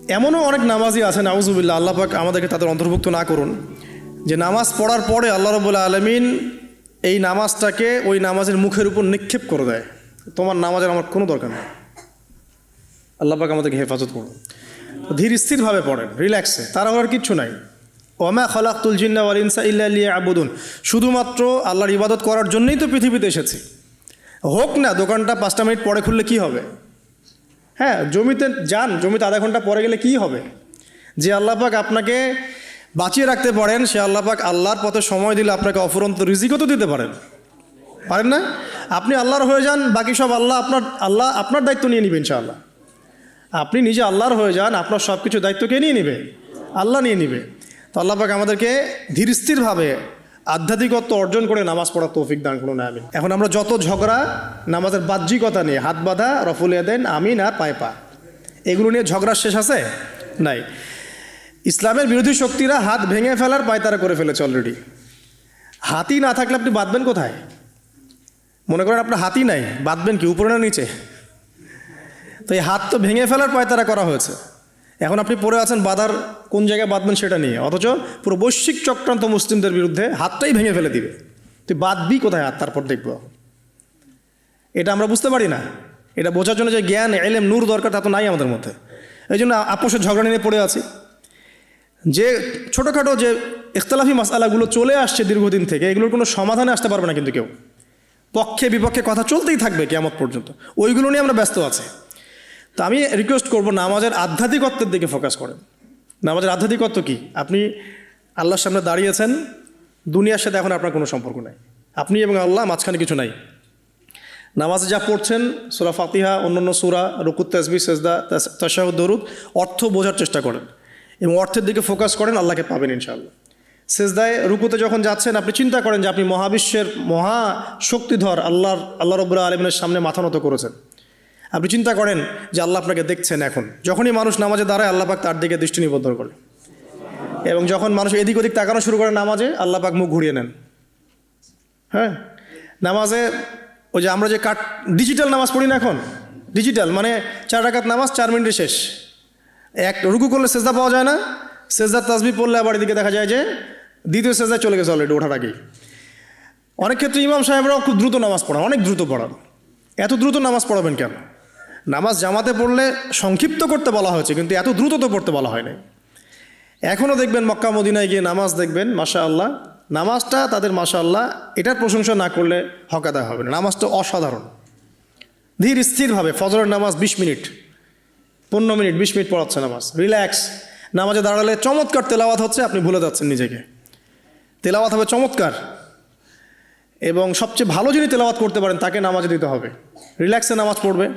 এমনও অনেক নামাজি আছে নাউজুবিল্লাহ, আল্লাহ পাক আমাদেরকে তাদের অন্তর্ভুক্ত না করুন, যে নামাজ পড়ার পরে আল্লাহ রাব্বুল আলামিন এই নামাজটাকে ওই নামাজের মুখের উপর নিক্ষেপ করে দেয়, তোমার নামাজের আমার কোনো দরকার নেই। আল্লাহ পাক আমাদেরকে হেফাজত করুন। ধীর স্থিরভাবে পড়েন, রিল্যাক্সে, তার আর কিচ্ছু নাই। ওমা খালাকতুল জিন্না ওয়াল ইনসা ইল্লা লিয়াবুদুন, শুধুমাত্র আল্লাহর ইবাদত করার জন্যই তো পৃথিবীতে এসেছি। হোক না দোকানটা 5টা মিনিট পরে খুললে কি হবে? হ্যাঁ, জমিতে যান, জমিতে আধা ঘন্টা পরে গেলে কি হবে? যে আল্লাহ পাক আপনাকে বাঁচিয়ে রাখতে পারেন, সে আল্লাহ পাক আল্লাহর পথে সময় দিলে আপনাকে অফুরন্ত রিজিকও তো দিতে পারেন না? আপনি আল্লাহর হয়ে যান, বাকি সব আল্লাহ আপনার দায়িত্ব নিয়ে নেবে ইনশাআল্লাহ। আপনি নিজে আল্লাহর হয়ে যান, আপনার সব কিছু দায়িত্ব কে নিয়ে নেবে? আল্লাহ নিয়ে নেবে। তো আল্লাহ পাক আমাদেরকে ধীর স্থিরভাবে আধ্যাত্মিকত্ব অর্জন করে নামাজ পড়ার তৌফিক দান করুন, আমিন। এখন আমরা যত ঝগড়া নামাজের বাহ্যিকতা নিয়ে, হাত বাঁধা, রফুল ইয়াদাইন, আমিন আর পায়ে পা, এগুলো নিয়ে ঝগড়ার শেষ আছে? নাই। ইসলামের বিরোধী শক্তিরা হাত ভেঙে ফেলার পায়তারা করে ফেলেছে অলরেডি। হাতই না থাকলে আপনি বাঁধবেন কোথায়? মনে করেন আপনার হাতই নাই, বাঁধবেন কি উপরে না নিচে? তো এই হাত তো ভেঙে ফেলার পায়তারা করা হয়েছে। এখন আপনি পড়ে আছেন বাঁধার কোন জায়গায় বাঁধবেন সেটা নিয়ে, অথচ পুরো বৈশ্বিক চক্রান্ত মুসলিমদের বিরুদ্ধে হাতটাই ভেঙে ফেলে দিবে। তুই বাঁধবি কোথায় হাত? তারপর দেখব। এটা আমরা বুঝতে পারি না। এটা বোঝার জন্য যে জ্ঞান, এলেম, নূর দরকার তা তো নাই আমাদের মধ্যে। এই জন্য আপোষের ঝগড়া নিয়ে পড়ে আছি। যে ছোটোখাটো যে ইখতলাফি মাসআলাগুলো চলে আসছে দীর্ঘদিন থেকে, এগুলোর কোনো সমাধানে আসতে পারবে না কিন্তু কেউ। পক্ষে বিপক্ষে কথা চলতেই থাকবে কিয়ামত পর্যন্ত, ওইগুলো নিয়ে আমরা ব্যস্ত আছি। তো আমি রিকোয়েস্ট করব, নামাজের আধ্যাত্মিকত্বের দিকে ফোকাস করেন। নামাজের আধ্যাত্মিকত্ব কি? আপনি আল্লাহর সামনে দাঁড়িয়েছেন, দুনিয়ার সাথে এখন আপনার কোনো সম্পর্ক নাই, আপনি এবং আল্লাহ, মাঝখানে কিছু নাই। নামাজে যা পড়ছেন, সূরা ফাতিহা, অন্যান্য সূরা, রুকু, তাসবিহ, সেজদা, তাশাহুদ, দরুদ, অর্থ বোঝার চেষ্টা করেন এবং অর্থের দিকে ফোকাস করেন, আল্লাহকে পাবেন ইনশাআল্লাহ। সেজদায়, রুকুতে যখন যাচ্ছেন, আপনি চিন্তা করেন যে আপনি মহাবিশ্বের মহা শক্তিধর আল্লাহ রাব্বুল আলামিনের সামনে মাথা নত করেছেন। আপনি চিন্তা করেন যে আল্লাহ আপনাকে দেখছেন। এখন যখনই মানুষ নামাজে দাঁড়ায়, আল্লাহ পাক তার দিকে দৃষ্টি নিবদ্ধ করে, এবং যখন মানুষ এদিক ওদিক তাকানো শুরু করে নামাজে, আল্লাহ পাক মুখ ঘুরিয়ে নেন। হ্যাঁ, নামাজে ওই যে আমরা যে ডিজিটাল নামাজ পড়ি না, এখন ডিজিটাল মানে 4 রাকাত নামাজ 4 মিনিটে শেষ। এক রুকু করলে সেজদা পাওয়া যায় না, সেজদার তাসবিহ পড়লে আবার এদিকে দেখা যায় যে দ্বিতীয় সেজদায় চলে গেছে অলরেডি ওঠার আগেই। অনেক ক্ষেত্রে ইমাম সাহেবরাও খুব দ্রুত নামাজ পড়ান, অনেক দ্রুত পড়ান। এত দ্রুত নামাজ পড়াবেন কেন? নামাজ জামাতে পড়লে সংক্ষিপ্ত করতে বলা হয়েছে, কিন্তু এত দ্রুত তো পড়তে বলা হয় নাই। এখনও দেখবেন মক্কা মদিনায় গিয়ে নামাজ দেখবেন, মাশাআল্লাহ, নামাজটা তাদের মাশাআল্লাহ, এটার প্রশংসা না করলে হক আদায় হবে না। নামাজটা অসাধারণ, ধীর স্থিরভাবে। ফজরের নামাজ 20 মিনিট, 15 মিনিট, 20 মিনিট পড়াচ্ছে নামাজ, রিল্যাক্স। নামাজে দাঁড়ালে চমৎকার তেলাওয়াত হচ্ছে, আপনি ভুলে যাচ্ছেন নিজেকে। তেলাওয়াত হবে চমৎকার, এবং সবচেয়ে ভালো যিনি তেলাওয়াত করতে পারেন তাকে নামাজে দিতে হবে। রিল্যাক্সে নামাজ পড়বে।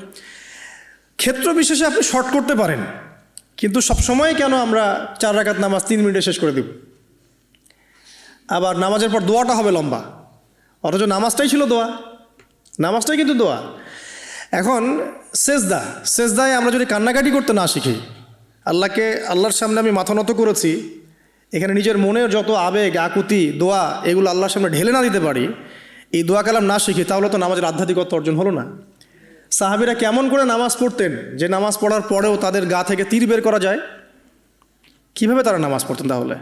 ক্ষেত্র বিশেষে আপনি শর্ট করতে পারেন, কিন্তু সবসময় কেন আমরা 4 রাকাত নামাজ 3 মিনিটে শেষ করে দেব? আবার নামাজের পর দোয়াটা হবে লম্বা, অথচ নামাজটাই ছিল দোয়া, নামাজটাই কিন্তু দোয়া। এখন সেজদায় আমরা যদি কান্নাকাটি করতে না শিখি, আল্লাহর সামনে আমি মাথা নত করেছি, এখানে নিজের মনের যত আবেগ, আকুতি, দোয়া, এগুলো আল্লাহর সামনে ঢেলে না দিতে পারি, এই দোয়া কালাম না শিখি, তাহলে তো নামাজের আধ্যাত্মিকত্ব অর্জন হলো না। সাহাবীরা কেমন করে নামাজ পড়তেন যে নামাজ পড়ার পরেও তাদের গা থেকে তীর বের করা যায়? কিভাবে তারা নামাজ পড়তেন? তাহলে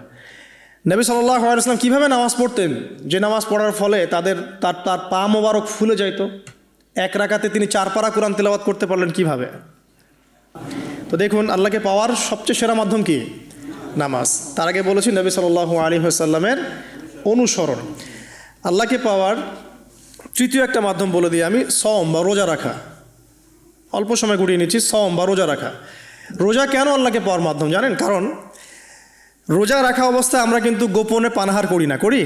নবী সাল্লাল্লাহু আলাইহি ওয়াসাল্লাম কীভাবে নামাজ পড়তেন যে নামাজ পড়ার ফলে তার পা মোবারক ফুলে যাইত? 1 রাকাতে তিনি 4 পারা কোরআন তেলাওয়াত করতে পারলেন কিভাবে? তো দেখুন, আল্লাহকে পাওয়ার সবচেয়ে সেরা মাধ্যম কি? নামাজ। তার আগে বলেছি নবী সাল্লাল্লাহু আলাইহি ওয়াসাল্লামের অনুসরণ। আল্লাহকে পাওয়ার তৃতীয় একটা মাধ্যম বলে দিই আমি, সওম বা রোজা রাখা। অল্প সময় গুটিয়ে নিচ্ছি, সওম বা রোজা রাখা। রোজা কেন আল্লাহকে পাওয়ার মাধ্যম জানেন? কারণ রোজা রাখা অবস্থায় আমরা কিন্তু গোপনে পানাহার করি না, করি?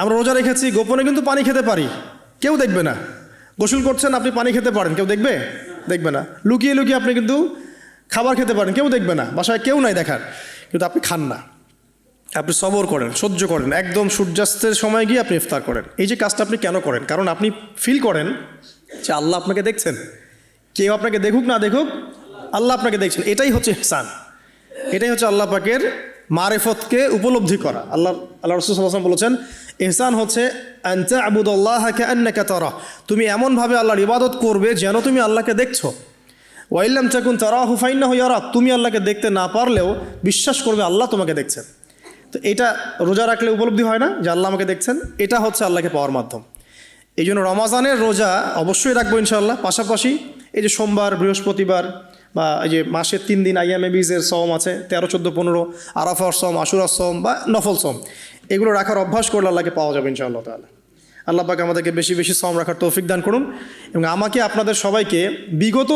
আমরা রোজা রেখেছি, গোপনে কিন্তু পানি খেতে পারি, কেউ দেখবে না। গোসল করছেন, আপনি পানি খেতে পারেন, কেউ দেখবে না। লুকিয়ে লুকিয়ে আপনি কিন্তু খাবার খেতে পারেন, কেউ দেখবে না, বাসায় কেউ নাই দেখার, কিন্তু আপনি খান না। আপনি সবর করেন, সহ্য করেন, একদম সূর্যাস্তের সময় গিয়ে আপনি ইফতার করেন। এই যে কাজটা আপনি কেন করেন? কারণ আপনি ফিল করেন যে আল্লাহ আপনাকে দেখছেন। কেউ আপনাকে দেখুক না দেখুক, আল্লাহ আপনাকে দেখছেন। এটাই হচ্ছে ইহসান, এটাই হচ্ছে আল্লাহ পাকের মারিফতকে উপলব্ধি করা। আল্লাহ রাসূল সাল্লাল্লাহু আলাইহি ওয়াসাল্লাম বলেছেন, ইহসান হচ্ছে আন তা'বুদাল্লাহা কাআন্নাকা তারাহ, তুমি এমনভাবে আল্লাহর ইবাদত করবে যেন তুমি আল্লাহকে দেখছো। ওয়াইল্লাম তাকুন তারাহু ফাইন্নাহু ইয়ারাক, তুমি আল্লাহকে দেখতে না পারলেও বিশ্বাস করবে আল্লাহ তোমাকে দেখছেন। তো এটা রোজা রাখলে উপলব্ধি হয় না যে আল্লাহ আমাকে দেখছেন? এটা হচ্ছে আল্লাহকে পাওয়ার মাধ্যম। এই জন্য রমাজানের রোজা অবশ্যই রাখবো ইনশাআল্লাহ। পাশাপাশি এই যে সোমবার, বৃহস্পতিবার বা এই যে মাসের 3 দিন আইয়ামে বীজের সওম আছে, 13, 14, 15, আরাফার সওম, আশুরার সওম বা নফল সওম, এগুলো রাখার অভ্যাস করলে আল্লাহকে পাওয়া যাবে ইনশাআল্লাহ তাআলা। আল্লাহ পাক আমাদেরকে বেশি বেশি সওম রাখার তৌফিক দান করুন। এবং আমাকে আপনাদের সবাইকে বিগত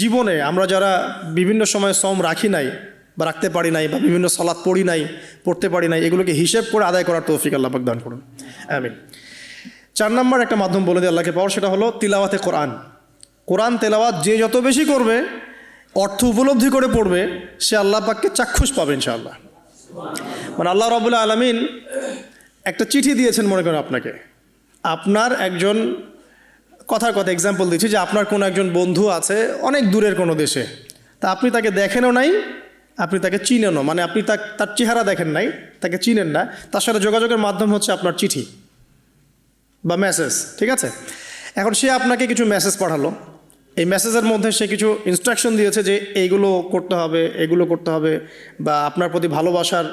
জীবনে আমরা যারা বিভিন্ন সময় সওম রাখি নাই বা রাখতে পারি নাই বা বিভিন্ন সালাত পড়ি নাই, পড়তে পারি নাই, এগুলোকে হিসেব করে আদায় করার তৌফিক আল্লাহ পাক দান করুন, আমিন। 4 নম্বর একটা মাধ্যম বলে দিই আল্লাহকে পাওয়ার, সেটা হলো তিলাওয়াতে কোরআন। কোরআন তেলাওয়াত যে যত বেশি করবে, অর্থ উপলব্ধি করে পড়বে, সে আল্লাহ পাককে চাক্ষুষ পাবে ইনশাআল্লাহ। মানে আল্লাহ রাব্বুল আলামিন একটা চিঠি দিয়েছেন মনে করেন আপনাকে। আপনার একজন কথার কথা এক্সাম্পল দিচ্ছি যে আপনার কোনো একজন বন্ধু আছে অনেক দূরের কোনো দেশে, তা আপনি তাকে দেখেনও নাই, আপনি তাকে চিনেনও, মানে আপনি তার চেহারা দেখেন নাই, তাকে চিনেন না, তার সাথে যোগাযোগের মাধ্যম হচ্ছে আপনার চিঠি বা মেসেজ, ঠিক আছে? এখন সে আপনাকে কিছু মেসেজ পাঠালো, এই মেসেজের মধ্যে সে কিছু ইনস্ট্রাকশন দিয়েছে যে এইগুলো করতে হবে, এগুলো করতে হবে, বা আপনার প্রতি ভালোবাসার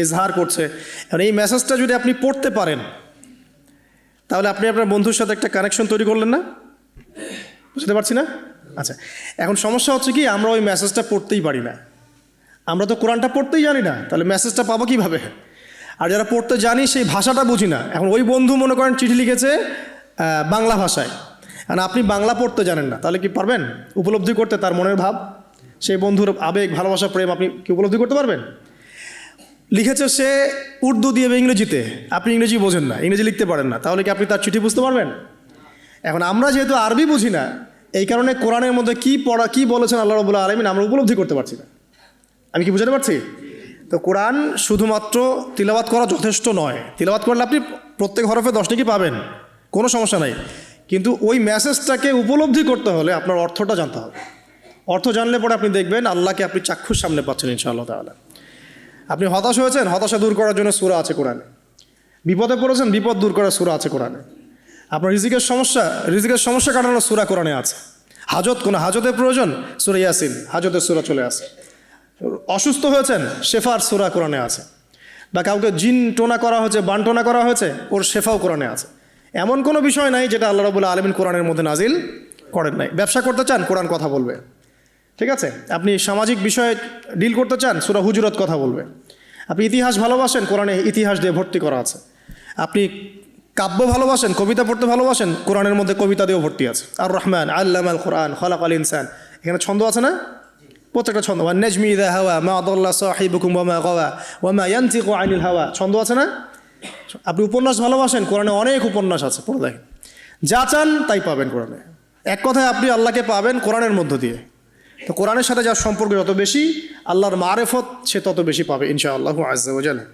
ইজহার করছে। এখন এই মেসেজটা যদি আপনি পড়তে পারেন, তাহলে আপনি আপনার বন্ধুর সাথে একটা কানেকশন তৈরি করলেন না? বুঝতে পারছি না? আচ্ছা, এখন সমস্যা হচ্ছে কি, আমরা ওই মেসেজটা পড়তেই পারি না। আমরা তো কোরআনটা পড়তেই জানি না, তাহলে মেসেজটা পাবো কীভাবে? আর যারা পড়তে জানি সেই ভাষাটা বুঝি না। এখন ওই বন্ধু মনে করেন চিঠি লিখেছে বাংলা ভাষায়, আর আপনি বাংলা পড়তে জানেন না, তাহলে কি পারবেন উপলব্ধি করতে তার মনের ভাব, সেই বন্ধুর আবেগ, ভালোবাসা, প্রেম আপনি কি উপলব্ধি করতে পারবেন? লিখেছে সে উর্দু দিয়ে বা ইংরেজিতে, আপনি ইংরেজি বোঝেন না, ইংরেজি লিখতে পারেন না, তাহলে কি আপনি তার চিঠি বুঝতে পারবেন? এখন আমরা যেহেতু আরবি বুঝি না, এই কারণে কোরআনের মধ্যে কী বলেছেন আল্লাহ রাব্বুল আলামিন আমরা উপলব্ধি করতে পারছি না। আমি কি বুঝতে পারছি? তো কোরআন শুধুমাত্র তিলাওয়াত করা যথেষ্ট নয়। তিলাওয়াত করলে আপনি প্রত্যেক হরফে 10 নেকি পাবেন, কোনো সমস্যা নাই, কিন্তু ওই মেসেজটাকে উপলব্ধি করতে হলে আপনার অর্থটা জানতে হবে। অর্থ জানলে পরে আপনি দেখবেন আল্লাহকে আপনি চাক্ষুষ সামনে পাচ্ছেন ইনশাআল্লাহ তাআলা। আপনি হতাশ হয়েছেন, হতাশা দূর করার জন্য সূরা আছে কোরআনে। বিপদে পড়েছেন, বিপদ দূর করার সূরা আছে কোরআনে। আপনার রিজিকের সমস্যা কাটানোর সূরা কোরআনে আছে। কোনো হাজতের প্রয়োজন, সূরা ইয়াসিন, হাজতের সূরা চলে আসে। অসুস্থ হয়েছেন, শেফার সূরা কোরআনে আছে। বা কাউকে জিন টোনা করা হয়েছে, বান টোনা করা হয়েছে, ওর শেফাও কোরআনে আছে। এমন কোনো বিষয় নাই যেটা আল্লাহ রাব্বুল আলামিন কোরআনের মধ্যে নাজিল করেন নাই। ব্যবসা করতে চান, কোরআন কথা বলবে, ঠিক আছে? আপনি সামাজিক বিষয়ে ডিল করতে চান, সূরা হুজুরাত কথা বলবে। আপনি ইতিহাস ভালোবাসেন, কোরআনে ইতিহাস দিয়ে ভর্তি করা আছে। আপনি কাব্য ভালোবাসেন, কবিতা পড়তে ভালোবাসেন, কোরআনের মধ্যে কবিতা দিয়েও ভর্তি আছে। আর রহমান আল্লামাল কোরআন খালাকাল ইনসান, এখানে ছন্দ আছে না? প্রত্যেকটা ছন্দ, ওয়ান নাজমি ইযা হাওয়া মা আদাল্লা সাহিবুকুম ওয়া মা গাওয়া ওয়া মা ইয়ানতিকু আনিল হাওয়া, ছন্দ আছে না? আপনি উপন্যাস ভালোবাসেন, কোরআনে অনেক উপন্যাস আছে, পড়ে দেখেন, যা চান তাই পাবেন কোরআনে। এক কথায় আপনি আল্লাহকে পাবেন কোরআনের মধ্য দিয়ে। তো কোরআনের সাথে যার সম্পর্ক যত বেশি, আল্লাহর মারেফত সে তত বেশি পাবে ইনশাআল্লাহু আজ্জা ওয়া জাল্লা।